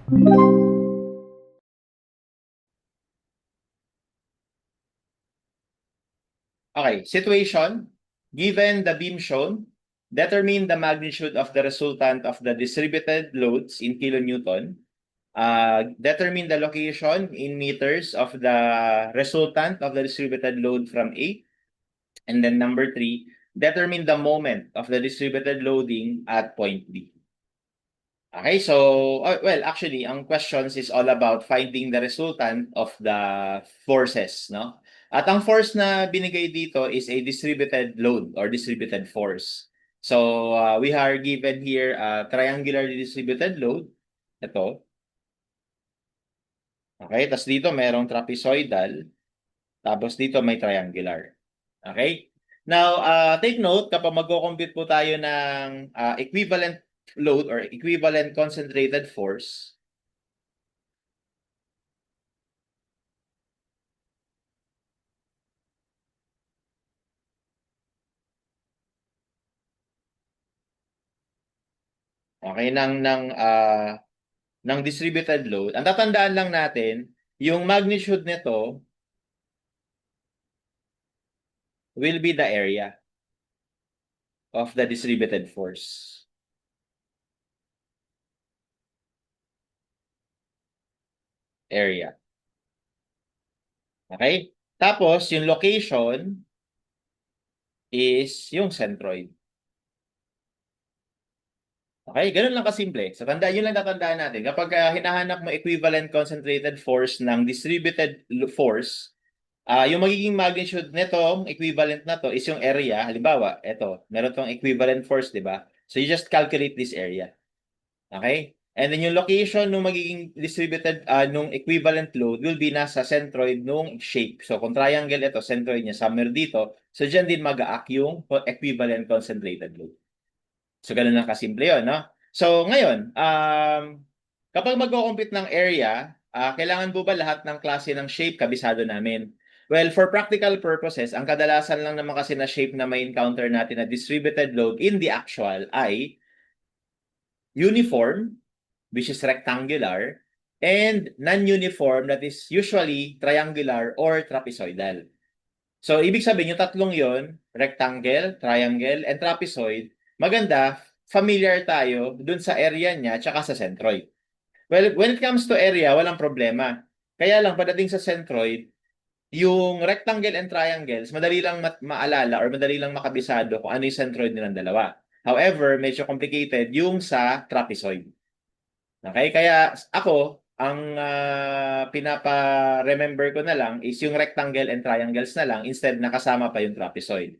Okay, situation. Given the beam shown, determine the magnitude of the resultant of the distributed loads in kilonewton. Determine the location in meters of the resultant of the distributed load from A. And then number 3, determine the moment of the distributed loading at point B. Okay, so, well, actually, ang questions is all about finding the resultant of the forces, no? At ang force na binigay dito is a distributed load or distributed force. So, we are given here a triangularly distributed load. Ito. Okay, tapos dito merong trapezoidal. Tapos dito may triangular. Okay? Now, take note, kapag magko-compute po tayo ng equivalent load or equivalent concentrated force, okay, ng distributed load, ang tatandaan lang natin, yung magnitude nito will be the area of the distributed force. Area. Okay? Tapos, yung location is yung centroid. Okay, ganun lang kasimple. So, tandaan, yun lang tatandaan natin. Kapag hinahanap mo equivalent concentrated force ng distributed force, yung magiging magnitude nito, equivalent na to, is yung area. Halimbawa, ito, meron tong equivalent force, di ba? So, you just calculate this area. Okay? And then yung location nung magiging distributed, nung equivalent load will be nasa centroid nung shape. So, kung triangle ito, centroid niya somewhere dito. So, dyan din mag-a-act yung equivalent concentrated load. So, ganun lang kasimple yun, no? So, ngayon, kapag magko-compute ng area, kailangan po ba lahat ng klase ng shape kabisado namin? Well, for practical purposes, ang kadalasan lang naman kasi na shape na may encounter natin na distributed load in the actual ay uniform, which is rectangular, and non-uniform, that is usually triangular or trapezoidal. So, ibig sabihin, yung tatlong yon, rectangle, triangle, and trapezoid, maganda, familiar tayo dun sa area niya tsaka sa centroid. Well, when it comes to area, walang problema. Kaya lang, pagdating sa centroid, yung rectangle and triangles, madali lang maalala or madali lang makabisado kung ano yung centroid nilang dalawa. However, medyo complicated yung sa trapezoid. Okay? Kaya ako, ang pinapa-remember ko na lang is yung rectangle and triangles na lang instead nakasama pa yung trapezoid.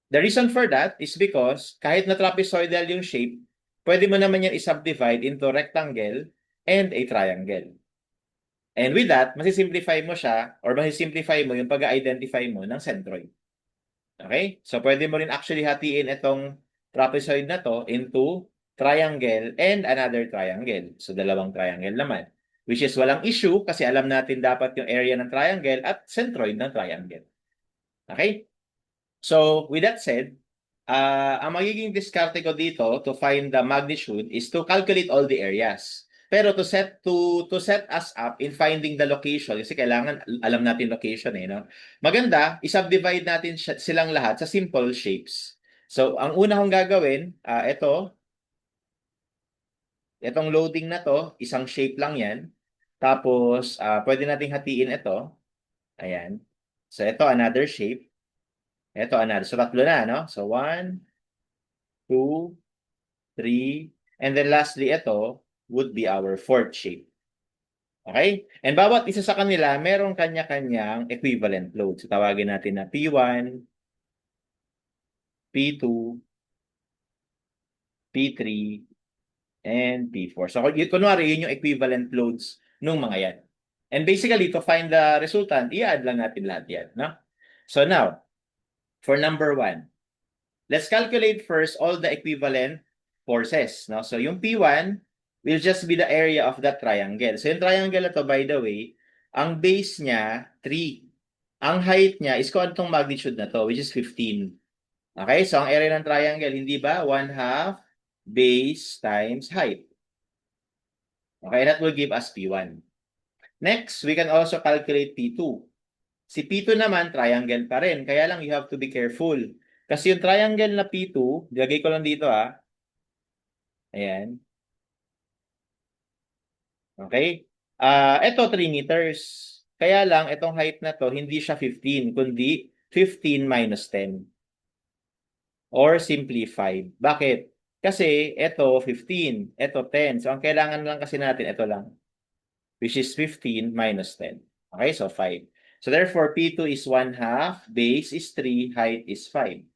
The reason for that is because kahit na trapezoidal yung shape, pwede mo naman yan i-subdivide into rectangle and a triangle. And with that, masisimplify mo siya or masisimplify mo yung pag-identify mo ng centroid. Okay? So, pwede mo rin actually hatiin itong trapezoid na to into triangle and another triangle. So, dalawang triangle naman. Which is walang issue kasi alam natin dapat yung area ng triangle at centroid ng triangle. Okay? So, with that said, ang magiging diskarte ko dito to find the magnitude is to calculate all the areas. Pero to set us up in finding the location, kasi kailangan alam natin location no? Maganda, i-subdivide natin silang lahat sa simple shapes. So, ang una kong gagawin, itong loading na to, isang shape lang yan. Tapos, pwede nating hatiin ito. Ayan. So, ito another shape. Ito another. So, tatlo na, no? So, 1, 2, 3, and then lastly, ito would be our fourth shape. Okay? And bawat isa sa kanila, merong kanya-kanyang equivalent load. So, tawagin natin na P1, P2, P3, and P4. So, kunwari, yun yung equivalent loads nung mga yan. And basically, to find the resultant, i-add lang natin lahat yan. No? So, now, for number 1, let's calculate first all the equivalent forces. No? So, yung P1 will just be the area of that triangle. So, yung triangle na to, by the way, ang base niya, 3. Ang height niya is kung anong magnitude na to, which is 15. Okay? So, ang area ng triangle, hindi ba? 1/2 base times height. Okay, that will give us P1. Next, we can also calculate P2. Si P2 naman, triangle pa rin. Kaya lang, you have to be careful. Kasi yung triangle na P2, lagay ko lang dito Ayan. Okay? Ito, 3 meters. Kaya lang, itong height na to, hindi siya 15, kundi 15 minus 10. Or simply 5. Bakit? Kasi ito 15, ito 10. So, ang kailangan lang kasi natin, ito lang. Which is 15 minus 10. Okay, so 5. So, therefore, P2 is 1/2, base is 3, height is 5.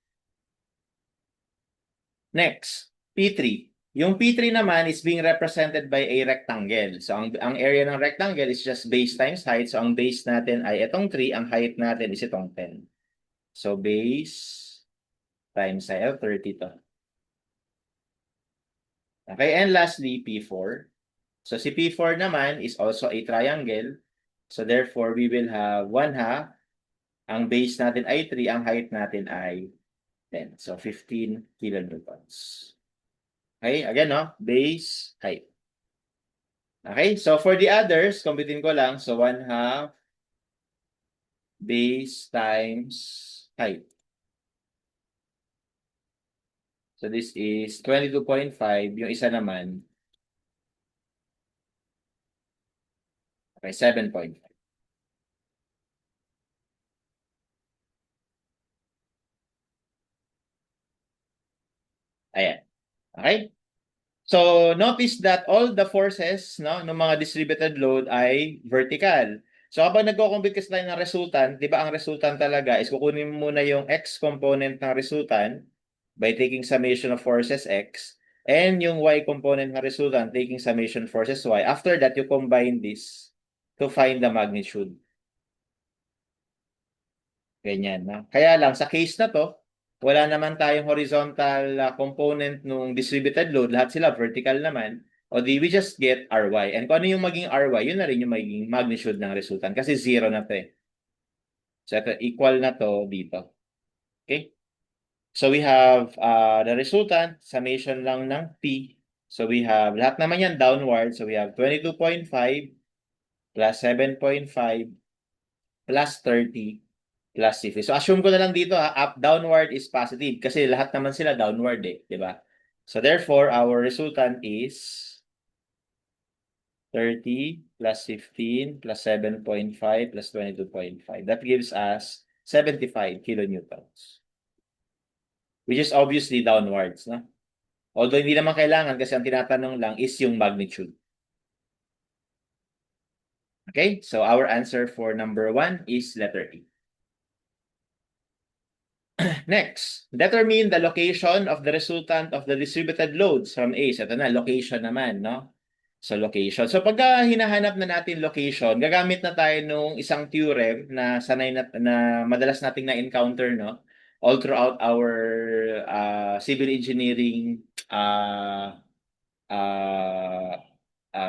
Next, P3. Yung P3 naman is being represented by a rectangle. So, ang area ng rectangle is just base times height. So, ang base natin ay itong 3, ang height natin is itong 10. So, base times height, 30 to. Okay, and lastly, P4. So, si P4 naman is also a triangle. So, therefore, we will have 1/2. Ang base natin ay 3, ang height natin ay 10. So, 15 kilonewtons. Okay, again, no? Base, height. Okay, so for the others, computin ko lang. So, 1/2 base times height. So, this is 22.5. Yung isa naman, okay, 7.5. Ayan. Okay? So, notice that all the forces ng mga distributed load ay vertical. So, habang nagko-compute kasi tayo ng resultant, di ba ang resultant talaga is kukunin mo muna yung x component ng resultant by taking summation of forces x and yung y component ng resultant taking summation forces y. After that, you combine this to find the magnitude. Ganyan na. Kaya lang, sa case na to, wala naman tayong horizontal component nung distributed load. Lahat sila vertical naman. O di, we just get Ry. And kung ano yung maging Ry, yun na rin yung magiging magnitude ng resultant. Kasi 0 na to eh. So, ito, equal na to dito. Okay? So, we have the resultant, summation lang ng P. So, we have, lahat naman yan downward. So, we have 22.5 plus 7.5 plus 30 plus 50. So, assume ko na lang dito up, downward is positive kasi lahat naman sila downward di ba? So, therefore, our resultant is 30 plus 15 plus 7.5 plus 22.5. That gives us 75 kilonewtons. Which is obviously downwards, no? Although hindi naman kailangan kasi ang tinatanong lang is yung magnitude. Okay? So, our answer for number 1 is letter E. Next, determine the location of the resultant of the distributed loads from A. So, ito na, location naman, no? So, location. So, pag hinahanap na natin location, gagamit na tayo nung isang theorem na sanay na madalas nating na-encounter, no? All throughout our civil engineering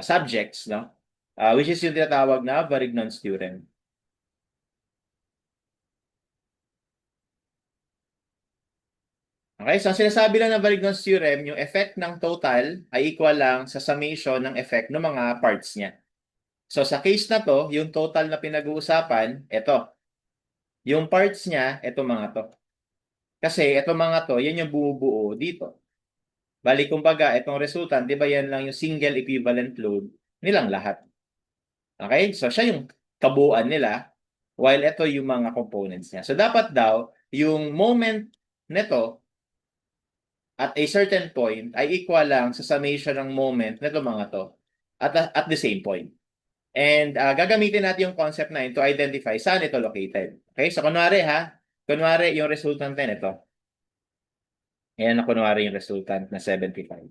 subjects, no? Which is yung tinatawag na Varignon's theorem. Okay, so ang sinasabi lang ng Varignon's theorem, yung effect ng total ay equal lang sa summation ng effect ng mga parts niya. So sa case na to, yung total na pinag-uusapan, ito. Yung parts niya, ito mga to. Kasi ito mga to, yan yung bumubuo dito. Bali kumbaga, itong resultant, di ba yan lang yung single equivalent load nilang lahat. Okay, so siya yung kabuuan nila, while ito yung mga components niya. So dapat daw, yung moment nito, at a certain point ay equal lang sa summation ng moment nito mga to at the same point. And gagamitin natin yung concept na yun to identify saan ito located. Okay? So kunwari yung resultant na ito. Ayan na kunwari yung resultant na 75.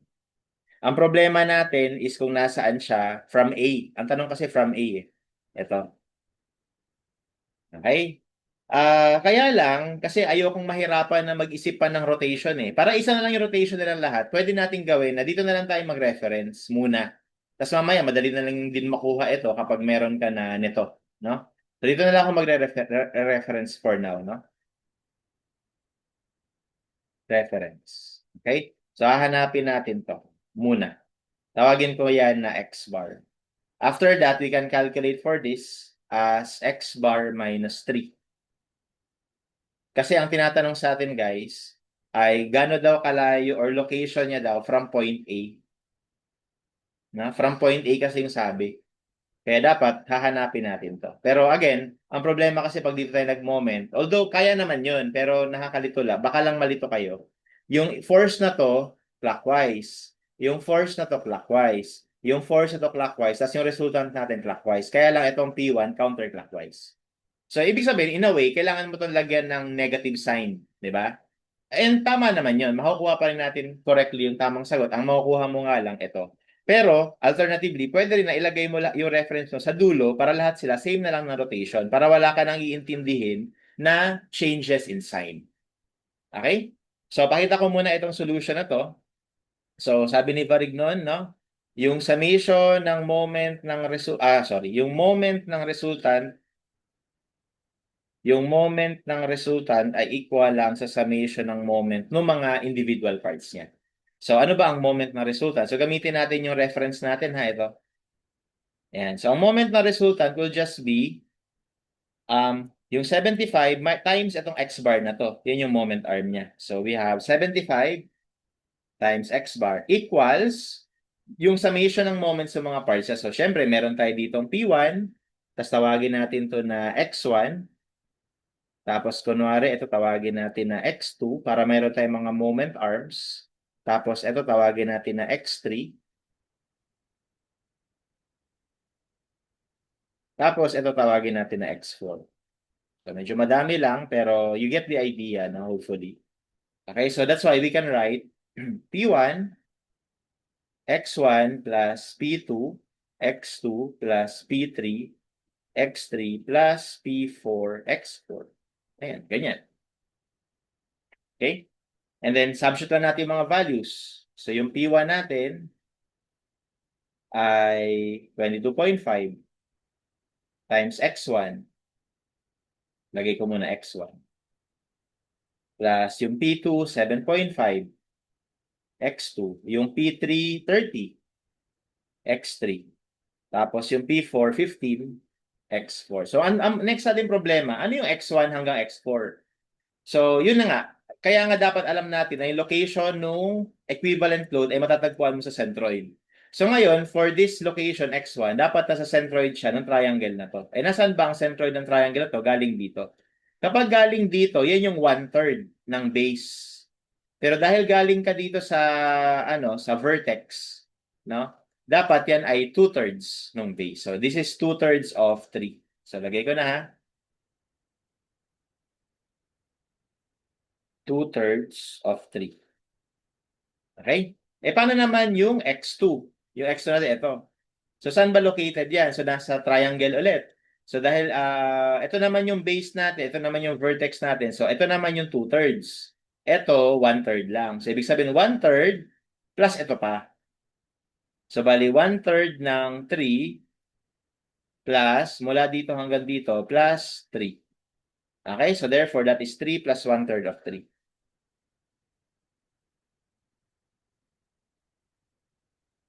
Ang problema natin is kung nasaan siya from A. Ang tanong kasi from A eh. Ito. Okay? Kaya lang, kasi ayokong mahirapan na mag-isip pa ng rotation eh. Para isa na lang yung rotation nilang lahat, pwede nating gawin na dito na lang tayo mag-reference muna. Tapos mamaya, madali na lang din makuha ito kapag meron ka na nito. No? So dito na lang ako magre-reference for now. No? Reference. Okay? So hahanapin natin to muna. Tawagin ko yan na x bar. After that, we can calculate for this as x bar minus 3. Kasi ang tinatanong sa atin, guys, ay gaano daw kalayo or location niya daw from point A. From point A kasi yung sabi. Kaya dapat hahanapin natin to. Pero again, ang problema kasi pag dito tayo nag-moment, although kaya naman yun, pero nakakalito lang. Baka lang malito kayo. Yung force na to, clockwise. Yung force na to, clockwise. Yung force na to, clockwise. Tapos yung resultant natin, clockwise. Kaya lang itong P1, counterclockwise. So, ibig sabihin, in a way, kailangan mo itong lagyan ng negative sign. Di ba? And tama naman yun. Makukuha pa rin natin correctly yung tamang sagot. Ang makukuha mo nga lang ito. Pero, alternatively, pwede rin na ilagay mo yung reference mo sa dulo para lahat sila same na lang na rotation para wala ka nang iintindihin na changes in sign. Okay? So, pakita ko muna itong solution na to. So, sabi ni Varignon, no? Yung summation ng moment ng yung moment ng resultant ay equal lang sa summation ng moment ng mga individual parts niya. So, ano ba ang moment ng resultant? So, gamitin natin yung reference natin, ha, ito. Ayan. So, ang moment na resultant will just be yung 75 times itong x bar na to. Yan yung moment arm niya. So, we have 75 times x bar equals yung summation ng moments sa mga parts niya. So, syempre, meron tayo ditong P1, tapos tawagin natin to na x1, tapos, kunwari, ito tawagin natin na x2 para mayroon tayong mga moment arms. Tapos, ito tawagin natin na x3. Tapos, ito tawagin natin na x4. So, medyo madami lang, pero you get the idea, no? Hopefully. Okay, so that's why we can write P1, x1 plus P2, x2 plus P3, x3 plus P4, x4. Ayan, ganyan. Okay? And then, substitute lang natin yung mga values. So, yung P1 natin ay 22.5 times x1. Lagay ko muna x1. Plus yung P2, 7.5. x2. Yung P3, 30. x3. Tapos yung P4, 15. x4. So, next natin problema, ano yung x1 hanggang x4? So, yun na nga. Kaya nga dapat alam natin na yung location ng equivalent load ay matatagpuan mo sa centroid. So ngayon, for this location x1, dapat nasa centroid siya ng triangle na to. Eh, nasaan ba ang centroid ng triangle na to? Galing dito. Kapag galing dito, yan yung 1/3 ng base. Pero dahil galing ka dito sa sa vertex, no? Dapat yan ay 2/3 ng base. So this is 2/3 of 3. So lagay ko na, ha. 2/3 of 3. Okay? Eh, paano naman yung x2? Yung x2 natin, ito. So, saan ba located yan? So, nasa triangle ulit. So, dahil ito naman yung base natin, ito naman yung vertex natin. So, ito naman yung 2/3. Ito, 1/3 lang. So, ibig sabihin, 1/3 plus ito pa. So, bali, 1/3 ng 3 plus, mula dito hanggang dito, plus 3. Okay? So, therefore, that is 3 plus 1/3 of 3.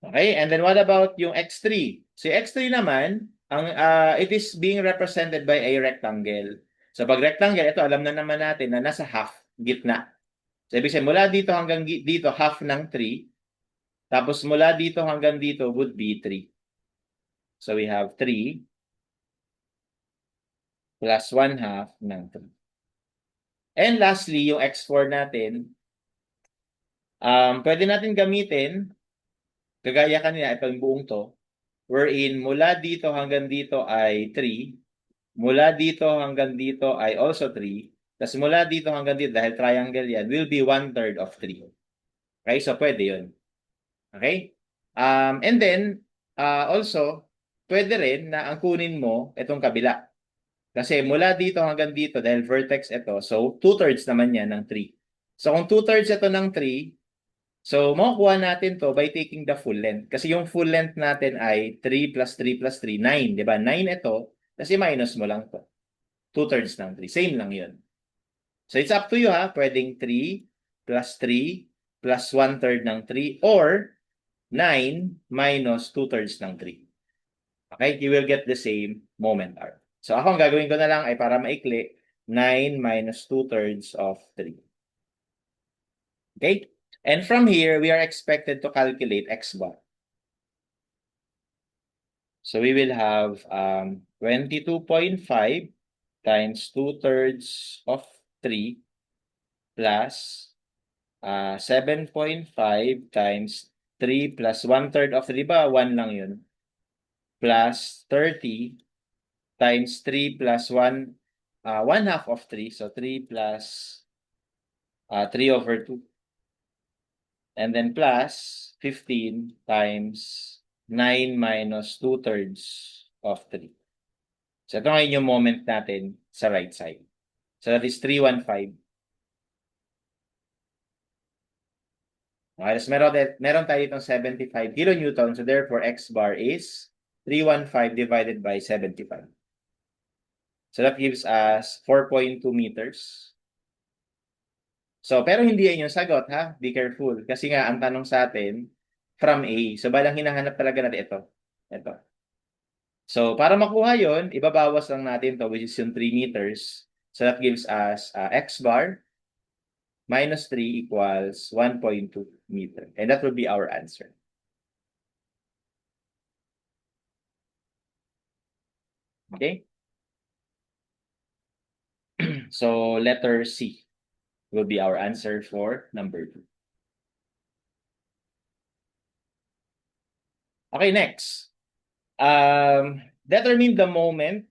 Okay, and then what about yung x3? Si x3 naman, it is being represented by a rectangle. So pag rectangle, ito alam na naman natin na nasa half, gitna. So ibig sabihin, mula dito hanggang dito, half ng 3. Tapos mula dito hanggang dito would be 3. So we have 3 plus 1/2 ng 3. And lastly, yung x4 natin, pwede natin gamitin, kagaya kanina, ito yung buong to, wherein mula dito hanggang dito ay 3, mula dito hanggang dito ay also 3, tapos mula dito hanggang dito, dahil triangle yan, will be 1/3 of 3. Okay, so pwede yun. Okay? And then, also, pwede rin na ang kunin mo itong kabila. Kasi mula dito hanggang dito, dahil vertex ito, so 2/3 naman yan ng 3. So kung 2/3 ito ng 3, so, makukuha natin to by taking the full length. Kasi yung full length natin ay 3 plus 3 plus 3, 9. Diba? 9 ito, kasi minus mo lang to. 2/3 ng 3. Same lang yun. So, it's up to you, ha. Pwedeng 3 plus 3 plus 1/3 ng 3 or 9 minus 2/3 ng 3. Okay? You will get the same moment arm. So ako, ang gagawin ko na lang ay para maikli, 9 minus 2/3 of 3. Okay? And from here, we are expected to calculate x bar. So we will have 22.5 times 2/3 of 3 plus 7.5 times 3 plus 1/3 of 3 ba? 1 lang yun. Plus 30 times 3 plus 1, 1/2 of 3. So 3 plus 3/2. And then plus 15 times 9 minus 2/3 of 3. So ito ngayon yung moment natin sa right side. So that is 315. Okay, so meron tayo itong 75 kilonewton. So therefore, x bar is 315 divided by 75. So that gives us 4.2 meters. So, pero hindi yan yung sagot, ha? Be careful. Kasi nga, ang tanong sa atin, from A. So, balang hinahanap talaga natin ito. Ito. So, para makuha yon, ibabawas lang natin to, which is yung 3 meters. So, that gives us x bar minus 3 equals 1.2 meter. And that will be our answer. Okay? So, letter C will be our answer for number 2. Okay, next. Determine the moment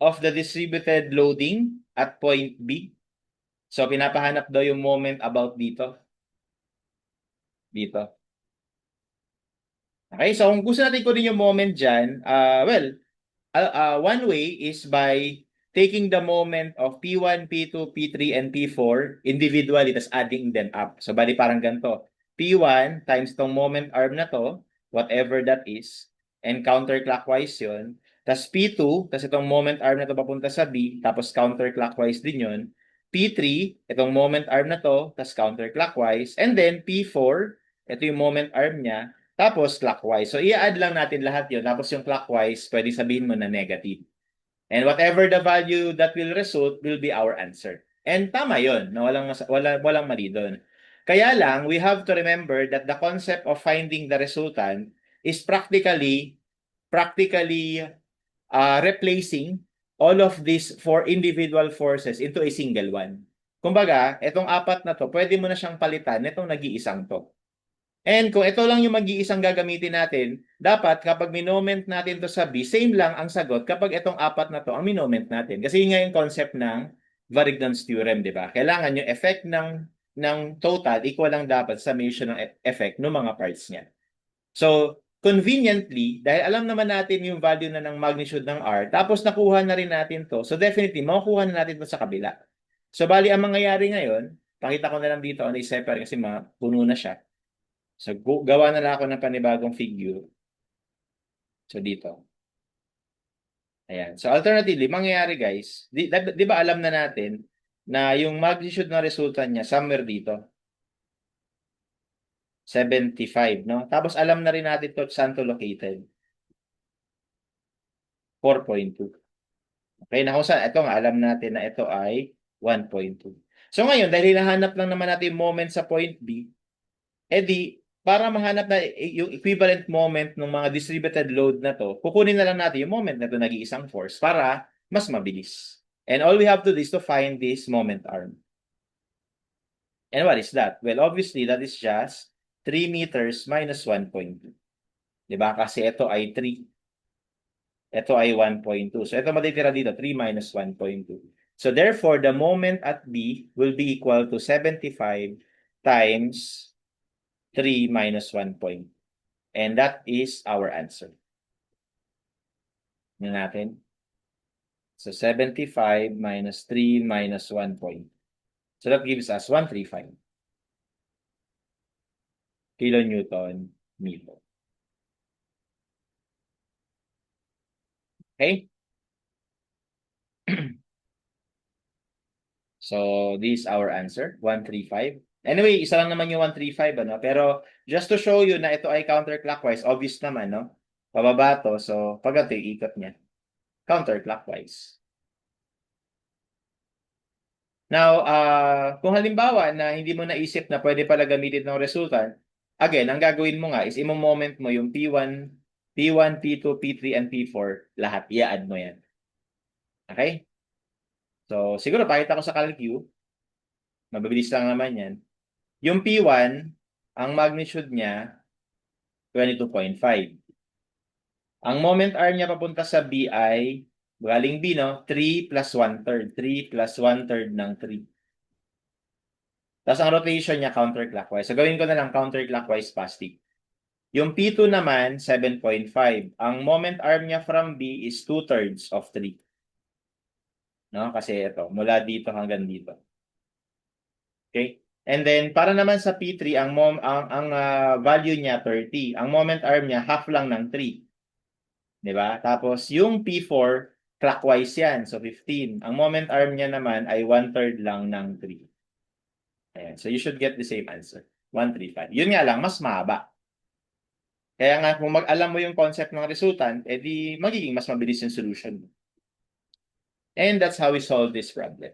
of the distributed loading at point B. So, pinapahanap daw yung moment about dito. Dito. Okay, so kung gusto natin kunin yung moment dyan, one way is by taking the moment of P1, P2, P3, and P4 individually, tas adding them up. So, bali parang ganito. P1 times tong moment arm na to, whatever that is, and counterclockwise yun. Tas P2, tas itong moment arm na to papunta sa B, tapos counterclockwise din yun. P3, itong moment arm na to, tas counterclockwise. And then P4, ito yung moment arm niya, tapos clockwise. So i-add lang natin lahat 'yon. Tapos yung clockwise, pwede sabihin mo na negative. And whatever the value that will result will be our answer. And tama 'yon, na walang mali doon. Kaya lang, we have to remember that the concept of finding the resultant is practically replacing all of these four individual forces into a single one. Kumbaga, itong apat na to, pwede mo na siyang palitan nitong nag-iisang to. And kung ito lang yung mag-iisang gagamitin natin, dapat kapag minoment natin to sa B, same lang ang sagot kapag itong apat na to ang minoment natin. Kasi yun nga yung concept ng Varignon's theorem, di ba? Kailangan yung effect ng total equal lang dapat sa summation ng effect ng mga parts niya. So, conveniently, dahil alam naman natin yung value na ng magnitude ng R, tapos nakuha na rin natin to, so definitely, makukuha na natin to sa kabila. So, bali, ang mangyayari ngayon, pakita ko na lang dito on a separate kasi puno na siya. So, gawa na lang ako ng panibagong figure. So, dito. Ayan. So, alternatively, mangyayari guys, di ba alam na natin na yung magnitude ng resulta niya somewhere dito. 75, no? Tapos, alam na rin natin to saan to located. 4.2. Okay, na kung saan, ito nga, alam natin na ito ay 1.2. So, ngayon, dahil hinahanap lang naman natin yung moment sa point B, edi, para mahanap na yung equivalent moment ng mga distributed load na to, kukunin na lang natin yung moment na to nag-iisang force para mas mabilis. And all we have to do is to find this moment arm. And what is that? Well, obviously, that is just 3 meters minus 1.2. Diba? Kasi ito ay 3. Ito ay 1.2. So, ito matitira dito, 3 minus 1.2. So, therefore, the moment at B will be equal to 75 times 3 minus 1 point. And that is our answer. Yan natin. So, 75 minus 3 minus 1 point. So, that gives us 135 kilonewton meter. Okay? So, this is our answer, 135. Anyway, isa lang naman yung 135, ano? Pero just to show you na ito ay counterclockwise, obvious naman, no? Pababa to, so pag ito yung ikot niya. Counterclockwise. Now, kung halimbawa na hindi mo naisip na pwede pala gamitin ng resultant, again, ang gagawin mo nga is imo-moment mo yung P1, P2, P3, and P4, lahat. I-add mo yan. Okay? So, siguro pakita ko sa CalQ. Mabilis lang naman yan. Yung P1, ang magnitude niya, 22.5. Ang moment arm niya papunta sa B ay, galing B, no? 3 plus 1/3. 3 plus 1/3 ng 3. Tapos ang rotation niya counterclockwise. So gawin ko na lang counterclockwise positive. Yung P2 naman, 7.5. Ang moment arm niya from B is 2/3 of 3. No? Kasi ito, mula dito hanggang dito. Okay? And then, para naman sa P3, ang value niya 30. Ang moment arm niya, half lang ng 3. Diba? Tapos, yung P4, clockwise yan. So, 15. Ang moment arm niya naman ay 1/3 lang ng 3. Ayan. So, you should get the same answer. 135. Yun nga lang, mas mahaba. Kaya nga, kung alam mo yung concept ng resultant, edi magiging mas mabilis yung solution mo. And that's how we solve this problem.